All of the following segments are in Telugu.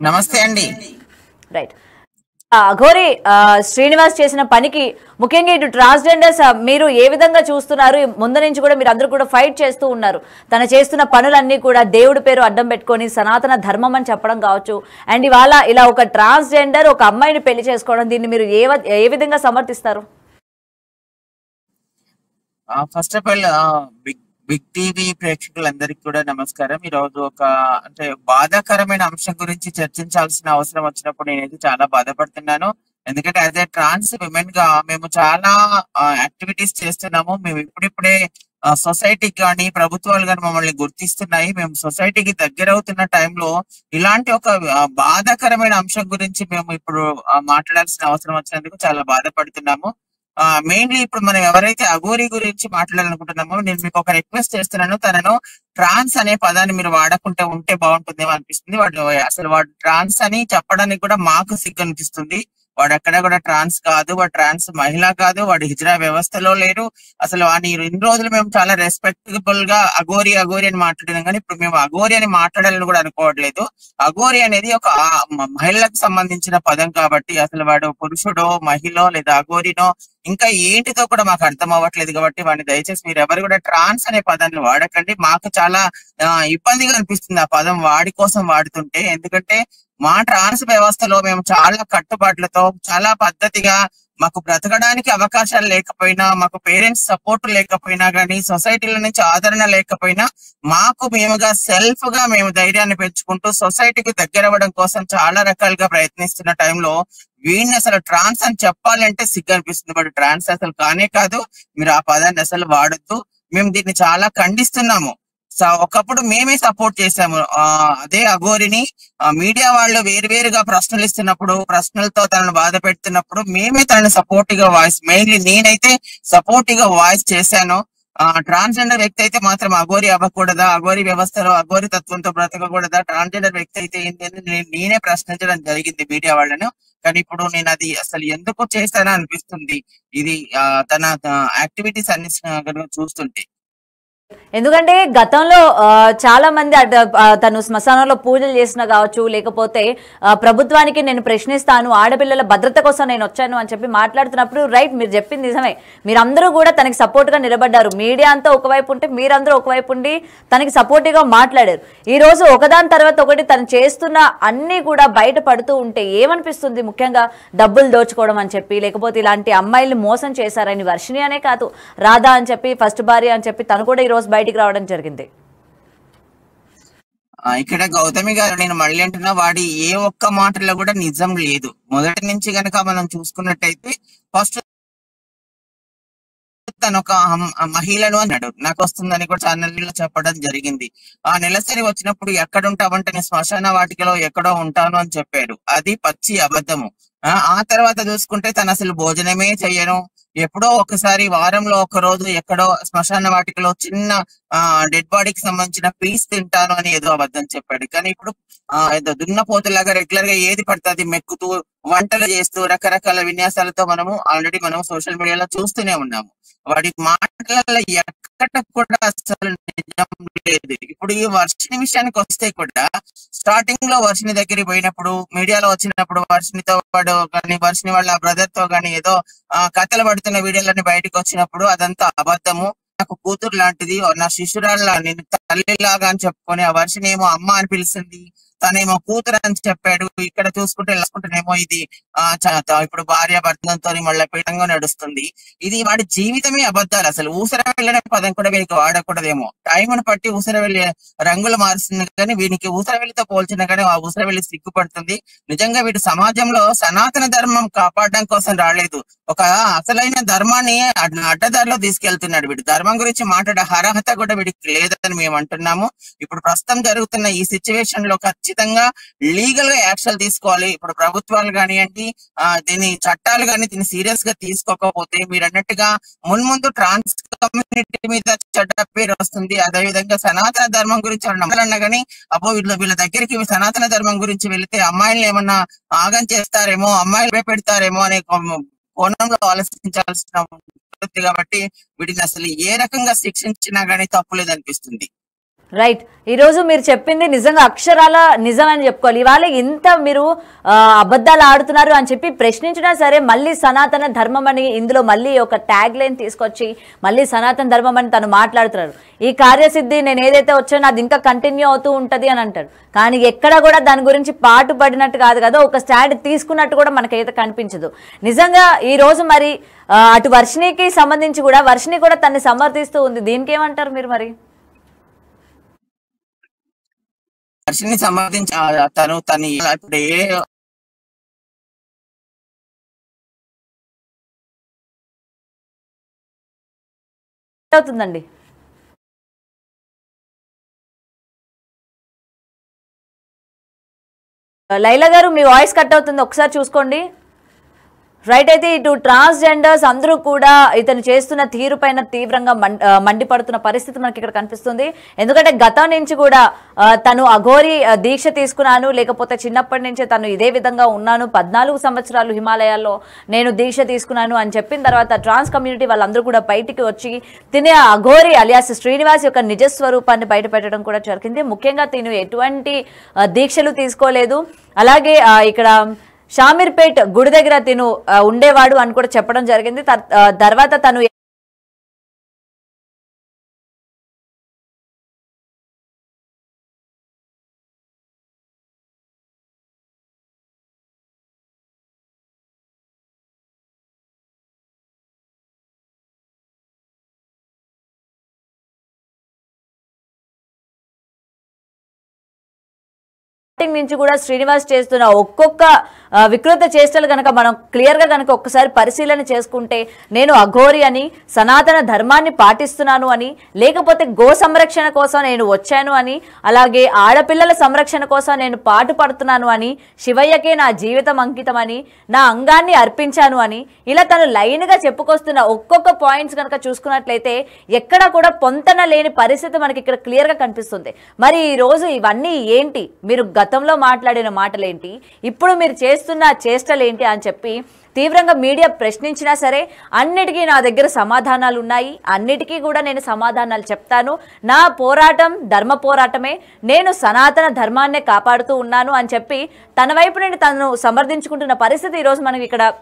నమస్తే అండి. రైట్. అఘోరి శ్రీనివాస్ చేసిన పనికి ముఖ్యంగా ఇటు ట్రాన్స్జెండర్స్ మీరు ఏ విధంగా చూస్తున్నారు? ముందు నుంచి కూడా మీరు అందరూ కూడా ఫైట్ చేస్తూ ఉన్నారు. తను చేస్తున్న పనులన్నీ కూడా దేవుడి పేరు అడ్డం పెట్టుకొని సనాతన ధర్మం అని చెప్పడం కావచ్చు, అండ్ ఇవాళ ఇలా ఒక ట్రాన్స్జెండర్ ఒక అమ్మాయిని పెళ్లి చేసుకోవడం, దీన్ని మీరు ఏ విధంగా సమర్థిస్తారు? First of all big big TV ప్రేక్షకులందరికీ కూడా నమస్కారం. ఈ రోజు ఒక అంటే బాధాకరమైన అంశం గురించి చర్చించాల్సిన అవసరం వచ్చినప్పుడు నేనైతే చాలా బాధపడుతున్నాను. ఎందుకంటే యాజ్ ఏ ట్రాన్స్ విమెన్ గా మేము చాలా యాక్టివిటీస్ చేస్తున్నాము. మేము ఇప్పుడిప్పుడే సొసైటీకి కానీ ప్రభుత్వాలు కానీ మమ్మల్ని గుర్తిస్తున్నాయి. మేము సొసైటీకి దగ్గర అవుతున్న టైంలో ఇలాంటి ఒక బాధాకరమైన అంశం గురించి మేము ఇప్పుడు మాట్లాడాల్సిన అవసరం వచ్చినందుకు చాలా బాధపడుతున్నాము. మెయిన్లీ ఇప్పుడు మనం ఎవరైతే అఘోరి గురించి మాట్లాడాలనుకుంటున్నామో నేను మీకు ఒక రిక్వెస్ట్ చేస్తున్నాను. తనను ట్రాన్స్ అనే పదాన్ని మీరు వాడకుంటే ఉంటే బాగుంటుందేమో అనిపిస్తుంది. వాడు ట్రాన్స్ అని చెప్పడానికి కూడా మాకు సిగ్గు అనిపిస్తుంది. వాడు ఎక్కడ కూడా ట్రాన్స్ కాదు, వాడు ట్రాన్స్ మహిళ కాదు, వాడు హిజ్రా వ్యవస్థలో లేడు. అసలు వాడిని ఇన్ని రోజులు మేము చాలా రెస్పెక్టబుల్ గా అఘోరి అఘోరి అని మాట్లాడినాం, కానీ ఇప్పుడు మేము అఘోరి అని మాట్లాడాలని కూడా అనుకోవట్లేదు. అఘోరి అనేది ఒక మహిళలకు సంబంధించిన పదం కాబట్టి అసలు వాడు పురుషుడో మహిళో లేదా అఘోరినో ఇంకా ఏంటితో కూడా మాకు అర్థం అవ్వట్లేదు. కాబట్టి వాడిని దయచేసి మీరు ఎవరు కూడా ట్రాన్స్ అనే పదాన్ని వాడకండి. మాకు చాలా ఇబ్బందిగా అనిపిస్తుంది ఆ పదం వాడి కోసం వాడుతుంటే. ఎందుకంటే మా ట్రాన్స్ వ్యవస్థలో మేము చాలా కట్టుబాట్లతో చాలా పద్ధతిగా మాకు బ్రతకడానికి అవకాశాలు లేకపోయినా, మాకు పేరెంట్స్ సపోర్ట్ లేకపోయినా కానీ, సొసైటీల నుంచి ఆదరణ లేకపోయినా మాకు మేముగా సెల్ఫ్ గా మేము ధైర్యాన్ని పెంచుకుంటూ సొసైటీకి దగ్గర అవ్వడం కోసం చాలా రకాలుగా ప్రయత్నిస్తున్న టైంలో వీడిని అసలు ట్రాన్స్ అని చెప్పాలంటే సిగ్గు అనిపిస్తుంది. బట్ ట్రాన్స్ అసలు కానే కాదు. మీరు ఆ పదాన్ని అసలు వాడొద్దు. మేము దీన్ని చాలా ఖండిస్తున్నాము. ఒకప్పుడు మేమే సపోర్ట్ చేసాము అదే అఘోరిని. మీడియా వాళ్ళు వేరుగా ప్రశ్నలు ఇస్తున్నప్పుడు, ప్రశ్నలతో తనను బాధ పెడుతున్నప్పుడు మేమే తనని సపోర్టివ్ గా వాయిస్, మెయిన్లీ నేనైతే సపోర్టివ్ గా వాయిస్ చేశాను. ట్రాన్స్జెండర్ వ్యక్తి అయితే మాత్రం అఘోరి అవ్వకూడదా, అఘోరి వ్యవస్థలో అఘోరి తత్వంతో బ్రతకకూడదా, ట్రాన్స్జెండర్ వ్యక్తి అయితే ఏంటి అని నేనే ప్రశ్నించడం జరిగింది మీడియా వాళ్ళను. కానీ ఇప్పుడు నేను అది అసలు ఎందుకు చేశానో అనిపిస్తుంది. ఇది తన యాక్టివిటీస్ అన్ని చూస్తుంటే. ఎందుకంటే గతంలో చాలా మంది తను శ్మశానంలో పూజలు చేసిన కావచ్చు, లేకపోతే ప్రభుత్వానికి నేను ప్రశ్నిస్తాను, ఆడపిల్లల భద్రత కోసం నేను వచ్చాను అని చెప్పి మాట్లాడుతున్నప్పుడు రైట్, మీరు చెప్పింది నిజమే. మీరందరూ కూడా తనకి సపోర్ట్ గా నిలబడ్డారు. మీడియా అంతా ఒకవైపు ఉంటే మీరందరూ ఒకవైపు ఉండి తనకి సపోర్టివ్ గా మాట్లాడారు. ఈ రోజు ఒకదాని తర్వాత ఒకటి తను చేస్తున్న అన్ని కూడా బయట పడుతూ ఉంటే ఏమనిపిస్తుంది? ముఖ్యంగా డబ్బులు దోచుకోవడం అని చెప్పి, లేకపోతే ఇలాంటి అమ్మాయిల్ని మోసం చేశారని వర్షిణి అనే కాదు, రాధా అని చెప్పి, ఫస్ట్ భార్య అని చెప్పి తను కూడా ఈ రోజు బయటికి రావడం జరిగింది. ఇక్కడ గౌతమి గారు, నేను మళ్ళీ అంటున్నా, వాడి ఏ ఒక్క మాటలో కూడా నిజం లేదు. మొదటి నుంచి గనక మనం చూసుకున్నట్టయితే ఫస్ట్ తను ఒక మహిళను అన్నాడు, నాకు వస్తుందని కూడా ఛానల్లో చెప్పడం జరిగింది. ఆ నెలసరి వచ్చినప్పుడు ఎక్కడ ఉంటావంటే నేను శ్మశాన వాటికలో ఎక్కడో ఉంటాను అని చెప్పాడు. అది పచ్చి అబద్ధము. ఆ తర్వాత చూసుకుంటే తను అసలు భోజనమే చెయ్యను, ఎప్పుడో ఒకసారి వారంలో ఒక రోజు ఎక్కడో శ్మశాన వాటికలో చిన్న డెడ్ బాడీకి సంబంధించిన పీస్ తింటాను అని ఏదో అబద్ధం చెప్పాడు. కానీ ఇప్పుడు ఏదో దున్నపోతులాగా రెగ్యులర్ గా ఏది పడుతుంది మెక్కుతూ వంటలు చేస్తూ రకరకాల విన్యాసాలతో ఆల్రెడీ మనం సోషల్ మీడియాలో చూస్తూనే ఉన్నాము. వాడి మాటలలో ఎక్కడ కూడా అసలు నిజం లేదు. ఇప్పుడు ఈ వర్షిని విషయానికి వస్తే కూడా స్టార్టింగ్ లో వర్షిని దగ్గరికి పోయినప్పుడు, మీడియాలో వచ్చినప్పుడు వర్షినితో వాడు కానీ వర్షిని వాళ్ళ బ్రదర్ తో కానీ ఏదో కథలు పడుతున్న వీడియోలన్నీ బయటకు వచ్చినప్పుడు అదంతా అబద్ధము. నాకు కూతురు లాంటిది, నా శిష్యురాళ్ళ, నేను తల్లిలాగా అని చెప్పుకొని ఆ వర్షిని ఏమో అమ్మ అని పిలిచింది, తనేమో కూతురు అని చెప్పాడు. ఇక్కడ చూసుకుంటేనేమో ఇది ఇప్పుడు భార్య భర్తలతో మళ్ళీ పీఠంగా నడుస్తుంది. ఇది వాడి జీవితమే అబద్ధాలు. అసలు ఊసర వెళ్ళనే పదం కూడా వీనికి వాడకూడదేమో. టైంను బట్టి ఊసర వెళ్ళి రంగులు మారుస్తుంది, కానీ వీనికి ఊసర వెళ్ళితో పోల్చిన కానీ ఆ ఊసర వెళ్ళి సిగ్గుపడుతుంది. నిజంగా వీడు సమాజంలో సనాతన ధర్మం కాపాడడం కోసం రాలేదు, ఒక అసలైన ధర్మాన్ని అడ్డదారిలో తీసుకెళ్తున్నాడు. వీడు ధర్మం గురించి మాట్లాడే అర్హత కూడా వీడికి లేదని మేము అంటున్నాము. ఇప్పుడు ప్రస్తుతం జరుగుతున్న ఈ సిచ్యువేషన్ లో ఖచ్చితంగా లీగల్ గా యాక్షన్ తీసుకోవాలి. ఇప్పుడు ప్రభుత్వాలు కానివ్వండి, దీని చట్టాలు కానీ దీన్ని సీరియస్ గా తీసుకోకపోతే మీరు అన్నట్టుగా మున్ముందు ట్రాన్స్ కమ్యూనిటీ మీద చెడ్డ పేరు వస్తుంది. అదేవిధంగా సనాతన ధర్మం గురించి నమ్మాలన్నా కానీ అబ్బో వీళ్ళ దగ్గరికి సనాతన ధర్మం గురించి వెళితే అమ్మాయిలు ఏమన్నా ఆగం చేస్తారేమో, అమ్మాయిలు పెడతారేమో అనే కోణంలో ఆలోచించాల్సిన ఉంటుంది. కాబట్టి వీటిని అసలు ఏ రకంగా శిక్షించినా గానీ తప్పులేదనిపిస్తుంది. రైట్. ఈ రోజు మీరు చెప్పింది నిజంగా అక్షరాల నిజం అని చెప్పుకోవాలి. ఇవాళ ఇంత మీరు అబద్ధాలు ఆడుతున్నారు అని చెప్పి ప్రశ్నించినా సరే మళ్ళీ సనాతన ధర్మం అని ఇందులో మళ్ళీ ఒక ట్యాగ్ లైన్ తీసుకొచ్చి మళ్ళీ సనాతన ధర్మం అని తను మాట్లాడుతున్నారు. ఈ కార్యసిద్ధి నేను ఏదైతే వచ్చానో అది ఇంకా కంటిన్యూ అవుతూ ఉంటది అని అంటారు. కానీ ఎక్కడ కూడా దాని గురించి పాటు పడినట్టు కాదు కదా, ఒక స్టాండ్ తీసుకున్నట్టు కూడా మనకైతే కనిపించదు. నిజంగా ఈ రోజు మరి అటు వర్షినికి సంబంధించి కూడా వర్షిని కూడా తన్ని సమర్థిస్తూ ఉంది. దీనికి ఏమంటారు మీరు మరి? వర్షిని సమర్థించి తను ఇప్పుడు అవుతుందండి. లైలా గారు మీ వాయిస్ కట్ అవుతుంది, ఒకసారి చూసుకోండి. రైట్. అయితే ఇటు ట్రాన్స్జెండర్స్ అందరూ కూడా ఇతను చేస్తున్న తీరు పైన తీవ్రంగా మండిపడుతున్న పరిస్థితి మనకి ఇక్కడ కనిపిస్తుంది. ఎందుకంటే గతం నుంచి కూడా తను అఘోరి దీక్ష తీసుకున్నాను, లేకపోతే చిన్నప్పటి నుంచే తను ఇదే విధంగా ఉన్నాను, 14 సంవత్సరాలు హిమాలయాల్లో నేను దీక్ష తీసుకున్నాను అని చెప్పిన తర్వాత ట్రాన్స్ కమ్యూనిటీ వాళ్ళందరూ కూడా బయటికి వచ్చి తినే అఘోరి అలియాస్ శ్రీనివాస్ యొక్క నిజస్వరూపాన్ని బయట పెట్టడం కూడా జరిగింది. ముఖ్యంగా తిను ఎటువంటి దీక్షలు తీసుకోలేదు. అలాగే ఇక్కడ షామీర్పేట్ గుడి దగ్గర తిను ఉండేవాడు అని కూడా చెప్పడం జరిగింది. తర్వాత తను నుంచి కూడా శ్రీనివాస్ చేస్తున్న ఒక్కొక్క వికృత చేష్టలు కనుక మనం క్లియర్ గా కనుక ఒక్కసారి పరిశీలన చేసుకుంటే నేను అఘోరి అని, సనాతన ధర్మాన్ని పాటిస్తున్నాను అని, లేకపోతే గో సంరక్షణ కోసం నేను వచ్చాను అని, అలాగే ఆడపిల్లల సంరక్షణ కోసం నేను పాటు పడుతున్నాను అని, శివయ్యకే నా జీవితం అంకితం అని, నా అంగాన్ని అర్పించాను అని, ఇలా తను లైన్ గా చెప్పుకొస్తున్న ఒక్కొక్క పాయింట్స్ కనుక చూసుకున్నట్లయితే ఎక్కడా కూడా పొంతన లేని పరిస్థితి మనకి ఇక్కడ క్లియర్ గా కనిపిస్తుంది. మరి ఈ రోజు ఇవన్నీ ఏంటి? మీరు గతంలో మాట్లాడిన మాటలేంటి, ఇప్పుడు మీరు చేస్తున్న చేష్టలేంటి అని చెప్పి తీవ్రంగా మీడియా ప్రశ్నించినా సరే అన్నిటికీ నా దగ్గర సమాధానాలు ఉన్నాయి, అన్నిటికీ కూడా నేను సమాధానాలు చెప్తాను, నా పోరాటం ధర్మ పోరాటమే, నేను సనాతన ధర్మాన్నే కాపాడుతూ ఉన్నాను అని చెప్పి తన వైపు నుండి తను సమర్థించుకుంటున్న పరిస్థితి ఈరోజు మనం ఇక్కడ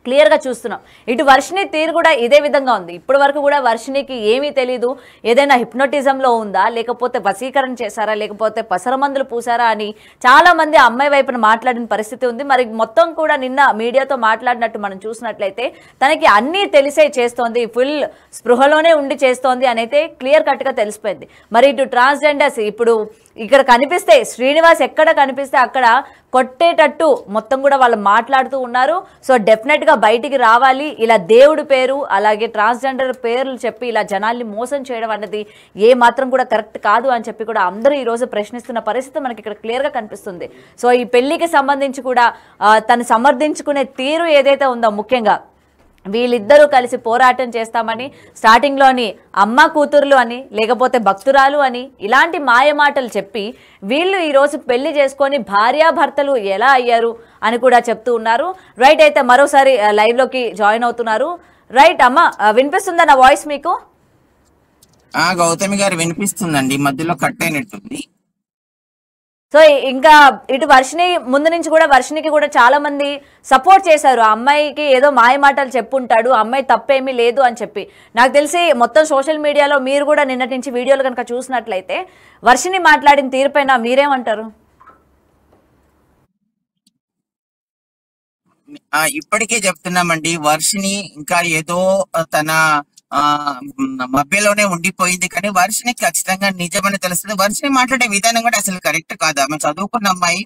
క్లియర్ గా చూస్తున్నాం. ఇటు వర్షిని తీరు కూడా ఇదే విధంగా ఉంది. ఇప్పటి వరకు కూడా వర్షినికి ఏమీ తెలీదు, ఏదైనా హిప్నోటిజంలో ఉందా, లేకపోతే వశీకరణ చేశారా, లేకపోతే పసర మందులు పూసారా అని చాలా మంది అమ్మాయి వైపున మాట్లాడిన పరిస్థితి ఉంది. మరి మొత్తం కూడా నిన్న మీడియాతో మాట్లాడినట్టు మనం చూసినట్లయితే తనకి అన్నీ తెలిసే చేస్తోంది, ఫుల్ స్పృహలోనే ఉండి చేస్తోంది అనైతే క్లియర్ కట్ గా తెలిసిపోయింది. మరి ఇటు ట్రాన్స్జెండర్స్ ఇప్పుడు ఇక్కడ కనిపిస్తే శ్రీనివాస్ ఎక్కడ కనిపిస్తే అక్కడ కొట్టేటట్టు మొత్తం కూడా వాళ్ళు మాట్లాడుతూ ఉన్నారు. సో డెఫినెట్ గా బయటికి రావాలి. ఇలా దేవుడి పేరు అలాగే ట్రాన్స్జెండర్ పేర్లు చెప్పి ఇలా జనాల్ని మోసం చేయడం అన్నది ఏ మాత్రం కూడా కరెక్ట్ కాదు అని చెప్పి కూడా అందరూ ఈ రోజు ప్రశ్నిస్తున్న పరిస్థితి మనకి ఇక్కడ క్లియర్ గా కనిపిస్తుంది. సో ఈ పెళ్లికి సంబంధించి కూడా తను సమర్థించుకునే తీరు ఏదైతే ఉందో, ముఖ్యంగా వీళ్ళిద్దరూ కలిసి పోరాటం చేస్తామని స్టార్టింగ్లోని అమ్మ కూతుర్లు అని, లేకపోతే భక్తురాలు అని ఇలాంటి మాయమాటలు చెప్పి వీళ్ళు ఈరోజు పెళ్లి చేసుకొని భార్యాభర్తలు ఎలా అయ్యారు అని కూడా చెప్తూ ఉన్నారు. రైట్. అయితే మరోసారి లైవ్లోకి జాయిన్ అవుతున్నారు. రైట్ అమ్మ, వినిపిస్తుందా నా వాయిస్ మీకు? గౌతమి గారు వినిపిస్తుందండి, మధ్యలో కట్ అయినట్టుంది. సో ఇంకా ఇటు వర్షిని ముందు నుంచి కూడా వర్షినికి కూడా చాలా మంది సపోర్ట్ చేశారు. ఆ అమ్మాయికి ఏదో మాయమాటలు చెప్పుంటాడు, అమ్మాయి తప్పేమీ లేదు అని చెప్పి. నాకు తెలిసి మొత్తం సోషల్ మీడియాలో మీరు కూడా నిన్నటి నుంచి వీడియోలు కనుక చూసినట్లయితే వర్షిని మాట్లాడిన తీరుపైన మీరేమంటారు? ఇప్పటికే చెప్తున్నామండి, వర్షిని ఇంకా ఏదో తన మధ్యలోనే ఉండిపోయింది. కానీ వర్షిని ఖచ్చితంగా నిజమని తెలుస్తుంది. వర్షిని మాట్లాడే విధానం కూడా అసలు కరెక్ట్ కాదు. ఆమె చదువుకున్న అమ్మాయి,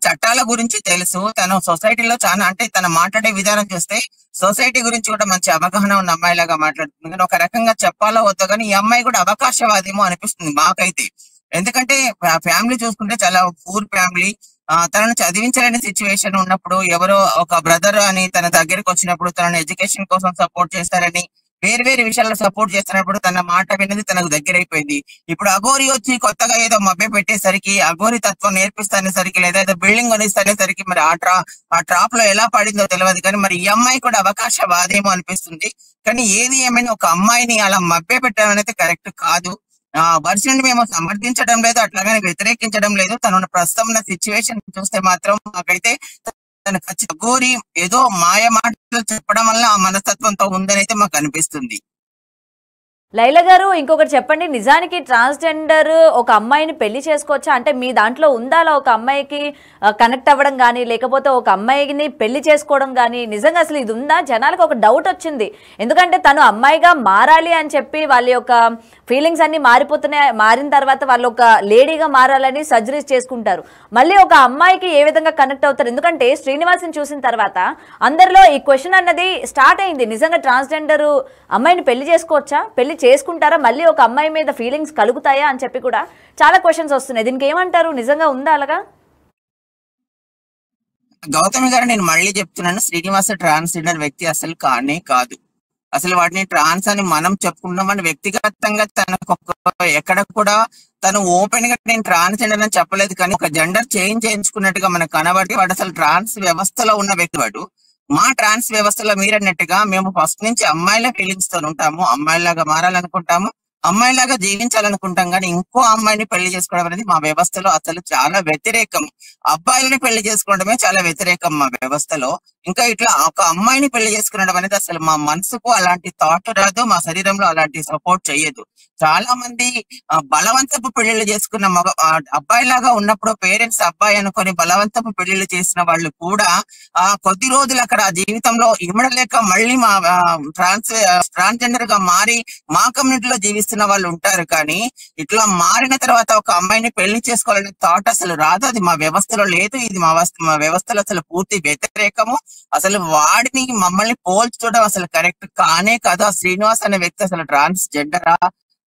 చట్టాల గురించి తెలుసు, తను సొసైటీలో చాలా, అంటే తన మాట్లాడే విధానం చూస్తే సొసైటీ గురించి కూడా మంచి అవగాహన ఉన్న అమ్మాయి లాగా మాట్లాడుతుంది. కానీ ఒక రకంగా చెప్పాలో వద్దో కానీ ఈ అమ్మాయి కూడా అవకాశవాదేమో అనిపిస్తుంది మాకైతే. ఎందుకంటే ఫ్యామిలీ చూసుకుంటే చాలా పూర్ ఫ్యామిలీ. తనను చదివించాలనే సిచ్యువేషన్ ఉన్నప్పుడు ఎవరో ఒక బ్రదర్ అని తన దగ్గరికి వచ్చినప్పుడు తనను ఎడ్యుకేషన్ కోసం సపోర్ట్ చేస్తారని, వేరు వేరు విషయాల్లో సపోర్ట్ చేస్తున్నప్పుడు తన మాట విన్నది తనకు దగ్గరైపోయింది. ఇప్పుడు అఘోరి వచ్చి కొత్తగా ఏదో మభ్య పెట్టేసరికి, అఘోరి తత్వం నేర్పిస్తానేసరికి, లేదా ఏదో బిల్డింగ్ కొనిస్తానేసరికి మరి ఆ ట్రాప్ లో ఎలా పడిందో తెలియదు. కానీ మరి ఈ అమ్మాయి కూడా అవకాశవాదేమో అనిపిస్తుంది. కానీ ఏది ఏమైనా ఒక అమ్మాయిని అలా మభ్య పెట్టడం అనేది కరెక్ట్ కాదు. వర్షన్ మేము సమర్థించడం లేదు, అట్లాగని వ్యతిరేకించడం లేదు. తను ప్రస్తుతం ఉన్న సిచ్యువేషన్ చూస్తే మాత్రం నాకైతే తను ఖచ్చితంగా గోరి ఏదో మాయ మాటలు చెప్పడం వల్ల ఆ మనస్తత్వంతో ఉందని అయితే మాకు అనిపిస్తుంది. లైలా గారు ఇంకొకటి చెప్పండి, నిజానికి ట్రాన్స్జెండర్ ఒక అమ్మాయిని పెళ్లి చేసుకోవచ్చా? అంటే మీ దాంట్లో ఉందా అలా ఒక అమ్మాయికి కనెక్ట్ అవ్వడం కానీ, లేకపోతే ఒక అమ్మాయిని పెళ్లి చేసుకోవడం కానీ? నిజంగా అసలు ఇది ఉందా? జనాలకు ఒక డౌట్ వచ్చింది. ఎందుకంటే తను అమ్మాయిగా మారాలి అని చెప్పి వాళ్ళ యొక్క ఫీలింగ్స్ అన్ని మారిపోతున్నాయి. మారిన తర్వాత వాళ్ళు ఒక లేడీగా మారాలని సర్జరీస్ చేసుకుంటారు. మళ్ళీ ఒక అమ్మాయికి ఏ విధంగా కనెక్ట్ అవుతారు? ఎందుకంటే శ్రీనివాస్ని చూసిన తర్వాత అందరిలో ఈ క్వశ్చన్ అన్నది స్టార్ట్ అయింది. నిజంగా ట్రాన్స్జెండర్ అమ్మాయిని పెళ్లి చేసుకోవచ్చా, పెళ్లి చేసుకుంటారా, మళ్ళీ ఒక అమ్మాయి మీద ఫీలింగ్స్ కలుగుతాయా అని చెప్పి కూడా చాలా క్వశ్చన్స్ వస్తున్నాయి. దీనికి ఏమంటారు? నిజంగా ఉందా అలాగా? గౌతమి గారు, నేను మళ్ళీ చెప్తున్నాను, శ్రీనివాస ట్రాన్స్జెండర్ వ్యక్తి అసలు కానే కాదు. అసలు వాటిని ట్రాన్స్ అని మనం చెప్పుకుంటున్నామని వ్యక్తిగతంగా తనకు ఎక్కడ కూడా తను ఓపెన్ గా నేను ట్రాన్స్జెండర్ అని చెప్పలేదు. కానీ ఒక జెండర్ చేంజ్ చేయించుకున్నట్టుగా మనకు కనబడి వాడు అసలు ట్రాన్స్ వ్యవస్థలో ఉన్న వ్యక్తి. వాడు మా ట్రాన్స్ వ్యవస్థలో మీరన్నట్టుగా మేము ఫస్ట్ నుంచి అమ్మాయిల ఫీలింగ్స్ తో ఉంటాము, అమ్మాయిలాగా మారాలనుకుంటాము, అమ్మాయిలాగా జీవించాలనుకుంటాం. కానీ ఇంకో అమ్మాయిని పెళ్లి చేసుకోవడం అనేది మా వ్యవస్థలో అసలు చాలా వ్యతిరేకం. అబ్బాయిలని పెళ్లి చేసుకోవడమే చాలా వ్యతిరేకం మా వ్యవస్థలో. ఇంకా ఇట్లా ఒక అమ్మాయిని పెళ్లి చేసుకునడం అనేది అసలు మా మనసుకు అలాంటి థాట్ రాదు, మా శరీరంలో అలాంటి సపోర్ట్ చేయదు. చాలా మంది బలవంతపు పెళ్లిళ్ళు చేసుకున్న అబ్బాయిలాగా ఉన్నప్పుడు పేరెంట్స్ అబ్బాయి అనుకొని బలవంతపు పెళ్లిళ్ళు చేసిన వాళ్ళు కూడా కొద్ది రోజులు అక్కడ జీవితంలో ఇమడలేక మళ్ళీ మా ట్రాన్స్జెండర్ గా మారి మా కమ్యూనిటీలో జీవిస్తున్న వాళ్ళు ఉంటారు. కానీ ఇట్లా మారిన తర్వాత ఒక అమ్మాయిని పెళ్లి చేసుకోవాలనే థాట్ అసలు రాదు. అది మా వ్యవస్థలో లేదు. ఇది మా వ్యవస్థలో అసలు పూర్తి వ్యతిరేకము. అసలు వాడిని మమ్మల్ని పోల్చడం అసలు కరెక్ట్ కానే కాదు. ఆ శ్రీనివాస్ అనే వ్యక్తి అసలు ట్రాన్స్జెండరా,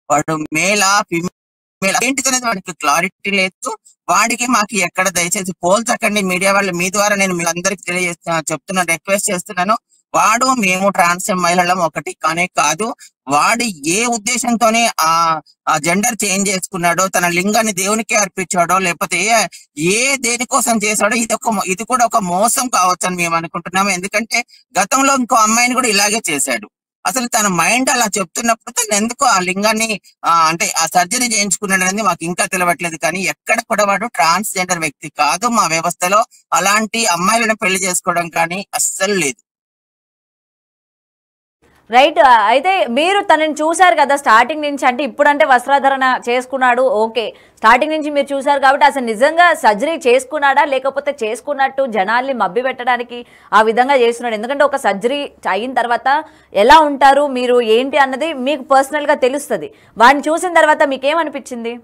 వాడు మేలా ఫిమేల్ ఏంటిదనేది వాడికి క్లారిటీ లేదు. వాడికి మాకు ఎక్కడ దయచేసి పోల్చకండి. మీడియా వాళ్ళు మీ ద్వారా నేను మీ అందరికి చెప్తున్నాను, రిక్వెస్ట్ చేస్తున్నాను. వాడు మేము ట్రాన్స్ మహిళలం ఒకటి కానే కాదు. వాడు ఏ ఉద్దేశంతోనే ఆ జెండర్ చేంజ్ చేసుకున్నాడో, తన లింగాన్ని దేవునికి అర్పించాడో, లేకపోతే ఏ దేనికోసం చేశాడో ఇది కూడా ఒక మోసం కావచ్చు అని మేము అనుకుంటున్నాము. ఎందుకంటే గతంలో ఇంకో అమ్మాయిని కూడా ఇలాగే చేశాడు. అసలు తన మైండ్ అలా చెప్తున్నప్పుడు తను ఎందుకు ఆ లింగాన్ని అంటే ఆ సర్జరీ చేయించుకున్నాడు అనేది మాకు ఇంకా తెలియట్లేదు. కానీ ఎక్కడ కూడా వాడు ట్రాన్స్జెండర్ వ్యక్తి కాదు. మా వ్యవస్థలో అలాంటి అమ్మాయిలను పెళ్లి చేసుకోవడం కానీ అస్సలు లేదు. రైట్. అయితే మీరు తనని చూశారు కదా స్టార్టింగ్ నుంచి, అంటే ఇప్పుడంటే వస్త్రాధరణ చేసుకున్నాడు, ఓకే, స్టార్టింగ్ నుంచి మీరు చూశారు కాబట్టి అసలు నిజంగా సర్జరీ చేసుకున్నాడా, లేకపోతే చేసుకున్నట్టు జనాల్ని మభ్య పెట్టడానికి ఆ విధంగా చేస్తున్నాడు? ఎందుకంటే ఒక సర్జరీ అయిన తర్వాత ఎలా ఉంటారు మీరు ఏంటి అన్నది మీకు పర్సనల్గా తెలుస్తుంది. వాడిని చూసిన తర్వాత మీకేమనిపించింది?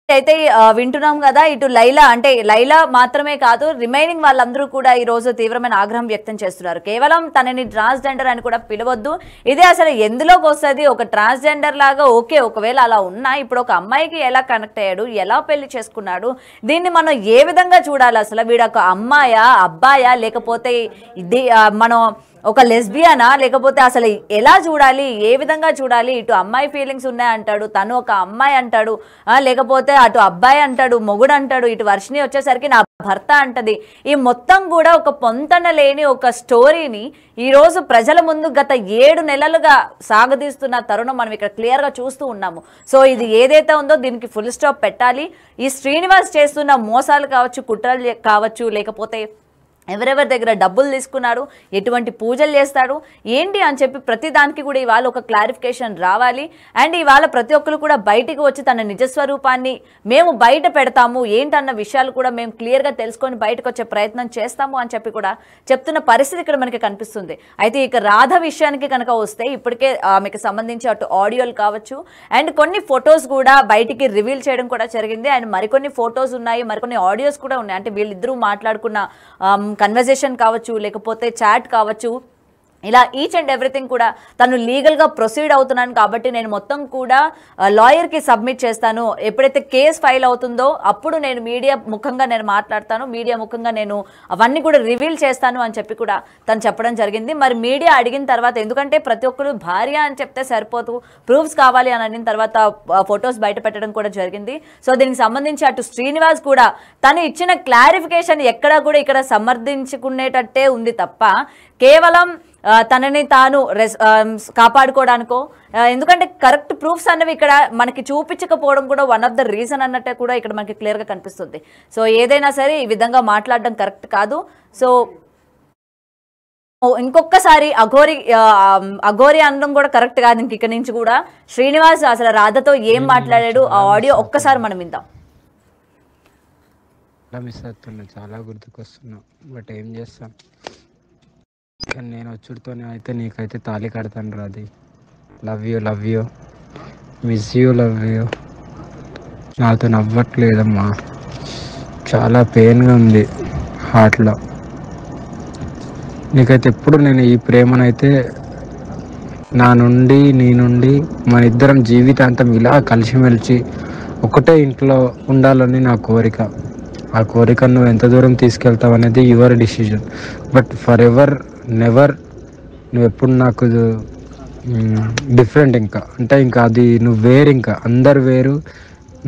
అయితే వింటున్నాం కదా, ఇటు లైలా, అంటే లైలా మాత్రమే కాదు రిమైనింగ్ వాళ్ళందరూ కూడా ఈ రోజు తీవ్రమైన ఆగ్రహం వ్యక్తం చేస్తున్నారు. కేవలం తనని ట్రాన్స్జెండర్ అని కూడా పిలవద్దు, ఇదే అసలు ఎందులోకి వస్తుంది? ఒక ట్రాన్స్జెండర్ లాగా ఓకే, ఒకవేళ అలా ఉన్నా ఇప్పుడు ఒక అమ్మాయికి ఎలా కనెక్ట్ అయ్యాడు, ఎలా పెళ్లి చేసుకున్నాడు, దీన్ని మనం ఏ విధంగా చూడాలి? అసలు వీడొక అమ్మాయా, అబ్బాయా, లేకపోతే ఇది మనం ఒక లెస్బియానా, లేకపోతే అసలు ఎలా చూడాలి, ఏ విధంగా చూడాలి? ఇటు అమ్మాయి ఫీలింగ్స్ ఉన్నాయంటాడు, తను ఒక అమ్మాయి అంటాడు, లేకపోతే అటు అబ్బాయి అంటాడు, మొగుడు అంటాడు, ఇటు వర్షిని వచ్చేసరికి నా భర్త అంటది. ఈ మొత్తం కూడా ఒక పొంతన లేని ఒక స్టోరీని ఈరోజు ప్రజల ముందు గత 7 నెలలుగా సాగదీస్తున్న తరుణం మనం ఇక్కడ క్లియర్గా చూస్తూ ఉన్నాము. సో ఇది ఏదైతే ఉందో దీనికి ఫుల్ స్టాప్ పెట్టాలి. ఈ శ్రీనివాస్ చేస్తున్న మోసాలు కావచ్చు, కుట్రలు కావచ్చు, లేకపోతే ఎవరెవరి దగ్గర డబ్బులు తీసుకున్నాడు, ఎటువంటి పూజలు చేస్తాడు ఏంటి అని చెప్పి ప్రతి దానికి కూడా ఇవాళ ఒక క్లారిఫికేషన్ రావాలి. అండ్ ఇవాళ ప్రతి ఒక్కరు కూడా బయటికి వచ్చి తన నిజస్వరూపాన్ని మేము బయట పెడతాము ఏంటన్న విషయాలు కూడా మేము క్లియర్గా తెలుసుకొని బయటకు వచ్చే ప్రయత్నం చేస్తాము అని చెప్పి కూడా చెప్తున్న పరిస్థితి ఇక్కడ మనకి కనిపిస్తుంది. అయితే ఇక రాధ విషయానికి కనుక వస్తే ఇప్పటికే ఆమెకు సంబంధించి అటు ఆడియోలు కావచ్చు అండ్ కొన్ని ఫొటోస్ కూడా బయటికి రివీల్ చేయడం కూడా జరిగింది. అండ్ మరికొన్ని ఫొటోస్ ఉన్నాయి, మరికొన్ని ఆడియోస్ కూడా ఉన్నాయి. అంటే వీళ్ళిద్దరూ మాట్లాడుకున్న కన్వర్జేషన్ కావచ్చు, లేకపోతే చాట్ కావచ్చు, ఇలా ఈచ్ అండ్ ఎవ్రీథింగ్ కూడా తను లీగల్గా ప్రొసీడ్ అవుతున్నాను కాబట్టి నేను మొత్తం కూడా లాయర్కి సబ్మిట్ చేస్తాను. ఎప్పుడైతే కేసు ఫైల్ అవుతుందో అప్పుడు నేను మీడియా ముఖంగా నేను మాట్లాడతాను, మీడియా ముఖంగా నేను అవన్నీ కూడా రివీల్ చేస్తాను అని చెప్పి కూడా తను చెప్పడం జరిగింది. మరి మీడియా అడిగిన తర్వాత, ఎందుకంటే ప్రతి ఒక్కరు భార్య అని చెప్తే సరిపోదు, ప్రూఫ్స్ కావాలి అని అడిగిన తర్వాత ఫొటోస్ బయట పెట్టడం కూడా జరిగింది. సో దీనికి సంబంధించి అటు శ్రీనివాస్ కూడా తను ఇచ్చిన క్లారిఫికేషన్ ఎక్కడా కూడా ఇక్కడ సమర్థించుకునేటట్టే ఉంది తప్ప కేవలం తనని తాను కాపాడుకోవడానికో, ఎందుకంటే కరెక్ట్ ప్రూఫ్స్ అన్నవి ఇక్కడ మనకి చూపించకపోవడం కూడా వన్ ఆఫ్ ద రీజన్ అన్నట్టే కూడా ఇక్కడ మనకి క్లియర్గా కనిపిస్తుంది. సో ఏదైనా సరే ఈ విధంగా మాట్లాడడం కరెక్ట్ కాదు. సో ఇంకొకసారి అఘోరి అనడం కూడా కరెక్ట్ కాదు. ఇక్కడ నుంచి కూడా శ్రీనివాస్ అసలు రాధతో ఏం మాట్లాడాడు ఆ ఆడియో ఒక్కసారి మనం విందాం. మిస్ అవుతున్నా, చాలా గుర్తుకొస్తున్నా, బట్ ఏం చేస్తాం. కానీ నేను వచ్చుడితోనే అయితే నీకైతే తాళి కడతాను Radhi. Love you miss you, love you. నాతో నవ్వట్లేదమ్మా, చాలా పెయిన్గా ఉంది హార్ట్లో. నీకైతే ఎప్పుడు నేను ఈ ప్రేమనైతే నీ నుండి మన ఇద్దరం జీవితాంతం ఇలా కలిసిమెలిసి ఒకటే ఇంట్లో ఉండాలని నా కోరిక. ఆ కోరిక నువ్వు ఎంత దూరం తీసుకెళ్తావు అనేది your decision. But for ever never నువ్వు ఎప్పుడు నాకు డిఫరెంట్. ఇంకా అది నువ్వు వేరు, ఇంకా అందరు వేరు,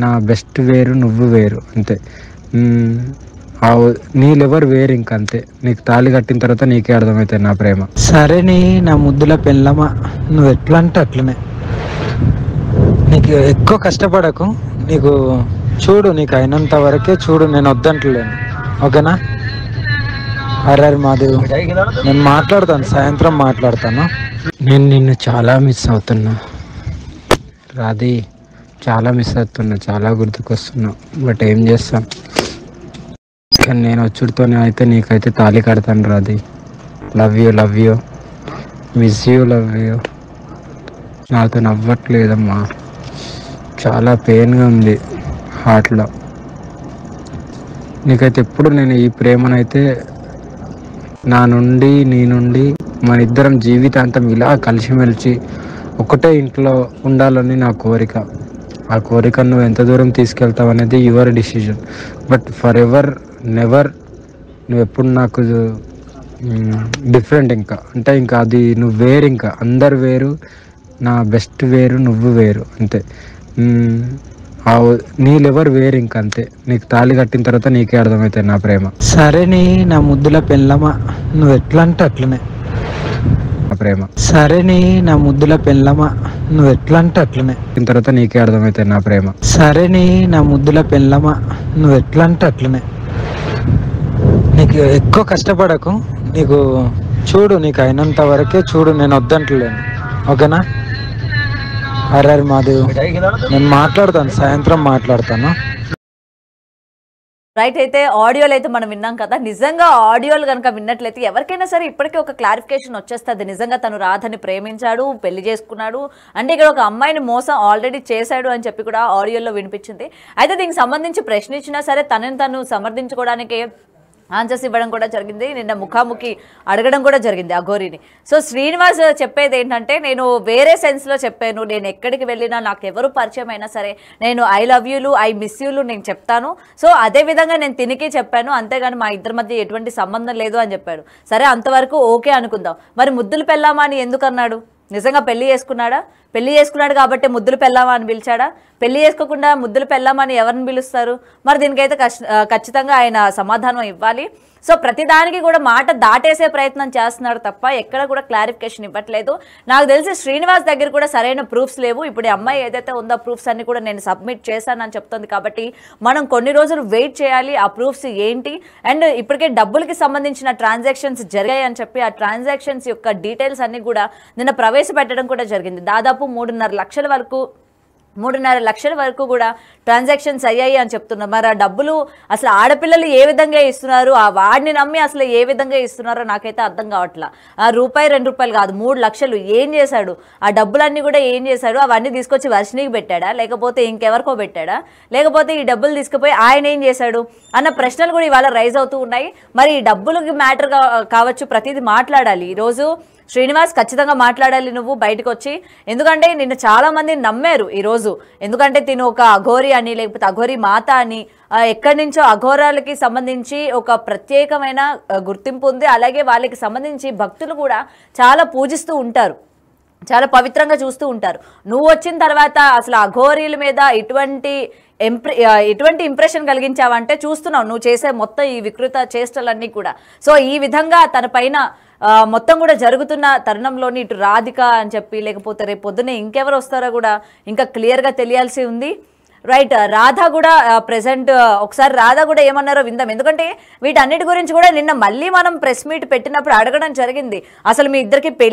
నా బెస్ట్ వేరు, నువ్వు వేరు, అంతే. నీ లెవర్ వేరు, ఇంక అంతే. నీకు తాళి కట్టిన తర్వాత నీకే అర్థమవుతుంది నా ప్రేమ. సరే నా ముద్దుల పెళ్ళమా, నువ్వు ఎట్లా అంటే అట్లనే. నీకు ఎక్కువ కష్టపడకు, నీకు చూడు, నీకు అయినంత వరకే చూడు, నేను వద్దంటలేను, ఓకేనా? అరే మాధవ్, నేను మాట్లాడతాను, సాయంత్రం మాట్లాడతాను. నేను నిన్ను చాలా మిస్ అవుతున్నా రాధి, చాలా మిస్ అవుతున్నా, చాలా గుర్తుకొస్తున్నా, బట్ ఏం చేస్తాం. కానీ నేను వచ్చుడితోనే అయితే నీకైతే తాళి కడతాను Radhi. Love you miss you, love you. నాతో నవ్వట్లేదమ్మా, చాలా పెయిన్గా ఉంది హార్ట్లో. నీకైతే ఎప్పుడు నేను ఈ ప్రేమనైతే నీ నుండి మన ఇద్దరం జీవితాంతం ఇలా కలిసిమెలిసి ఒకటే ఇంట్లో ఉండాలని నా కోరిక. ఆ కోరిక నువ్వు ఎంత దూరం తీసుకెళ్తావు అనేది your decision. But for ever never నువ్వు ఎప్పుడు నాకు డిఫరెంట్. ఇంకా అది నువ్వు వేరు, ఇంకా అందరు వేరు, నా బెస్ట్ వేరు, నువ్వు వేరు, అంతే. నీ లెవర్ వేరు, ఇంక అంతే. నీకు తాళి కట్టిన తర్వాత నీకే అర్థమవుతుంది నా ప్రేమ. సరే నా ముద్దుల పెళ్ళమా, నువ్వు ఎట్లా అంటే అట్లనే నా ప్రేమ. సరే నా ముద్దుల పెళ్ళమా, నువ్వు ఎట్లా అంటే అట్లనే. తర్వాత నీకే అర్థమవుతుంది నా ప్రేమ. సరే నా ముద్దుల పెళ్ళమా, నువ్వు ఎట్లా అంటే అట్లనే. నీకు ఎక్కువ కష్టపడకు, నీకు చూడు, నీకు అయినంత వరకే చూడు, నేను వద్దంటలేను, ఓకేనా? అరే మాధవ్, నేను మాట్లాడతాను, సాయంత్రం మాట్లాడతాను. రైట్, అయితే ఆడియోలు అయితే మనం విన్నాం కదా. నిజంగా ఆడియోలు కనుక విన్నట్లయితే ఎవరికైనా సరే ఇప్పటికే ఒక క్లారిఫికేషన్ వచ్చేస్తుంది. నిజంగా తను రాధని ప్రేమించాడు, పెళ్లి చేసుకున్నాడు, అంటే ఇక్కడ ఒక అమ్మాయిని మోసం ఆల్రెడీ చేశాడు అని చెప్పి కూడా ఆడియోలో వినిపించింది. అయితే దీనికి సంబంధించి ప్రశ్నించినా సరే తనని తను సమర్థించుకోవడానికి ఆన్సర్స్ ఇవ్వడం కూడా జరిగింది. నిన్న ముఖాముఖి అడగడం కూడా జరిగింది అఘోరిని. సో శ్రీనివాస్ చెప్పేది ఏంటంటే, నేను వేరే సెన్స్లో చెప్పాను, నేను ఎక్కడికి వెళ్ళినా నాకు ఎవరు పరిచయం అయినా సరే నేను ఐ లవ్ యూలు, ఐ మిస్ యూలు నేను చెప్తాను. సో అదే విధంగా నేను తినికి చెప్పాను, అంతేగాని మా ఇద్దరి మధ్య ఎటువంటి సంబంధం లేదు అని చెప్పాడు. సరే, అంతవరకు ఓకే అనుకుందాం. మరి ముద్దులు పెళ్ళామా అని ఎందుకు అన్నాడు? నిజంగా పెళ్లి చేసుకున్నాడా? పెళ్లి చేసుకున్నాడు కాబట్టి ముద్దులు పెళ్ళామా అని పిలిచాడా? పెళ్లి చేసుకోకుండా ముద్దులు పెళ్ళామా అని ఎవరిని పిలుస్తారు? మరి దీనికైతే ఖచ్చితంగా ఆయన సమాధానం ఇవ్వాలి. సో ప్రతిదానికి కూడా మాట దాటేసే ప్రయత్నం చేస్తున్నాడు తప్ప ఎక్కడ కూడా క్లారిఫికేషన్ ఇవ్వట్లేదు. నాకు తెలిసి శ్రీనివాస్ దగ్గర కూడా సరైన ప్రూఫ్స్ లేవు. ఇప్పుడు ఈ అమ్మాయి ఏదైతే ఉందో ప్రూఫ్స్ అన్ని కూడా నేను సబ్మిట్ చేశానని చెప్తుంది కాబట్టి మనం కొన్ని రోజులు వెయిట్ చేయాలి. ఆ ప్రూఫ్స్ ఏంటి, అండ్ ఇప్పటికే డబ్బులకి సంబంధించిన ట్రాన్సాక్షన్స్ జరిగాయి అని చెప్పి ఆ ట్రాన్సాక్షన్స్ యొక్క డీటెయిల్స్ అన్ని కూడా నిన్న ప్రవేశపెట్టడం కూడా జరిగింది. దాదాపు 3.5 లక్షల వరకు కూడా ట్రాన్సాక్షన్స్ అయ్యాయి అని చెప్తున్నారు. మరి ఆ డబ్బులు అసలు ఆడపిల్లలు ఏ విధంగా ఇస్తున్నారు, ఆ వాడిని నమ్మి అసలు ఏ విధంగా ఇస్తున్నారో నాకైతే అర్థం కావట్లా. రూపాయి 2 రూపాయలు కాదు, 3 లక్షలు ఏం చేశాడు? ఆ డబ్బులన్నీ కూడా ఏం చేశాడు? అవన్నీ తీసుకొచ్చి వర్షినికి పెట్టాడా, లేకపోతే ఇంకెవరికో పెట్టాడా, లేకపోతే ఈ డబ్బులు తీసుకుపోయి ఆయన ఏం చేశాడు అన్న ప్రశ్నలు కూడా ఇవాళ రైజ్ అవుతూ ఉన్నాయి. మరి ఈ డబ్బులకి మ్యాటర్ కావచ్చు, ప్రతిదీ మాట్లాడాలి. ఈరోజు శ్రీనివాస్ ఖచ్చితంగా మాట్లాడాలి నువ్వు బయటకు వచ్చి, ఎందుకంటే నిన్ను చాలా మంది నమ్మారు ఈరోజు. ఎందుకంటే తిను ఒక అఘోరి అని లేకపోతే అఘోరి మాత అని ఎక్కడి నుంచో అఘోరాలకి సంబంధించి ఒక ప్రత్యేకమైన గుర్తింపు ఉంది. అలాగే వాళ్ళకి సంబంధించి భక్తులు కూడా చాలా పూజిస్తూ ఉంటారు, చాలా పవిత్రంగా చూస్తూ ఉంటారు. నువ్వు వచ్చిన తర్వాత అసలు అఘోరీల మీద ఎటువంటి ఇంప్రెషన్ కలిగించావంటే చూస్తున్నావు నువ్వు చేసే మొత్తం ఈ వికృత చేష్టలన్నీ కూడా. సో ఈ విధంగా తన పైన మొత్తం కూడా జరుగుతున్న తరుణంలోని ఇటు రాధిక అని చెప్పి లేకపోతే రేపు పొద్దునే ఇంకెవరు వస్తారో కూడా ఇంకా క్లియర్గా తెలియాల్సి ఉంది. రైట్, రాధా కూడా ప్రెసెంట్ ఒకసారి రాధా కూడా ఏమన్నారో విందాం. ఎందుకంటే వీటన్నిటి గురించి కూడా నిన్న మళ్ళీ మనం ప్రెస్ మీట్ పెట్టినప్పుడు అడగడం జరిగింది, అసలు మీ ఇద్దరికి